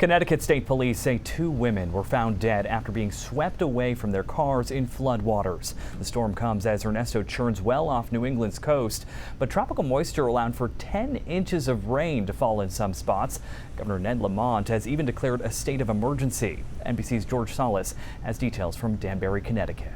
Connecticut State Police say 2 women were found dead after being swept away from their cars in floodwaters. The storm comes as Ernesto churns well off New England's coast, but tropical moisture allowed for 10 inches of rain to fall in some spots. Governor Ned Lamont has even declared a state of emergency. NBC's George Salas has details from Danbury, Connecticut.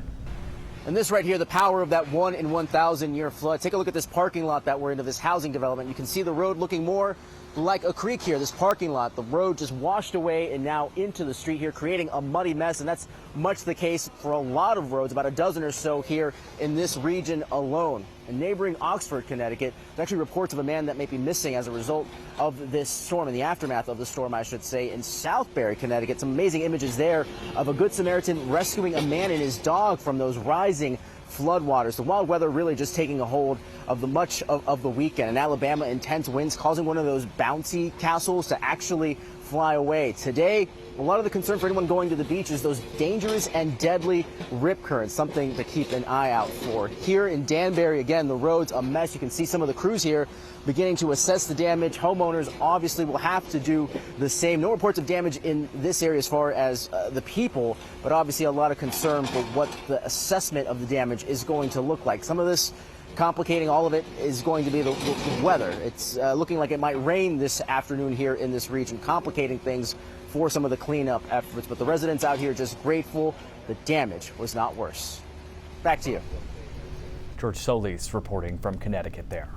And this right here, the power of that 1 in 1,000 year flood. Take a look at this parking lot that we're into, this housing development. You can see the road looking more like a creek here, this parking lot. The road just washed away and now into the street here, creating a muddy mess. And that's much the case for a lot of roads, about a dozen or so here in this region alone. In neighboring Oxford, Connecticut, there's actually reports of a man that may be missing as a result of this storm, in the aftermath of the storm, I should say. In Southbury, Connecticut, some amazing images there of a Good Samaritan rescuing a man and his dog from those rising floodwaters. The wild weather really just taking a hold of much of the weekend. In Alabama, intense winds causing one of those bouncy castles to actually fly away. Today, a lot of the concern for anyone going to the beach is those dangerous and deadly rip currents, something to keep an eye out for. Here in Danbury, again, the road's a mess. You can see some of the crews here beginning to assess the damage. Homeowners obviously will have to do the same. No reports of damage in this area as far as the people, but obviously a lot of concern for what the assessment of the damage is going to look like. Some of this complicating all of it is going to be the weather. It's looking like it might rain this afternoon here in this region, complicating things for some of the cleanup efforts. But the residents out here just grateful the damage was not worse. Back to you. George Solis reporting from Connecticut there.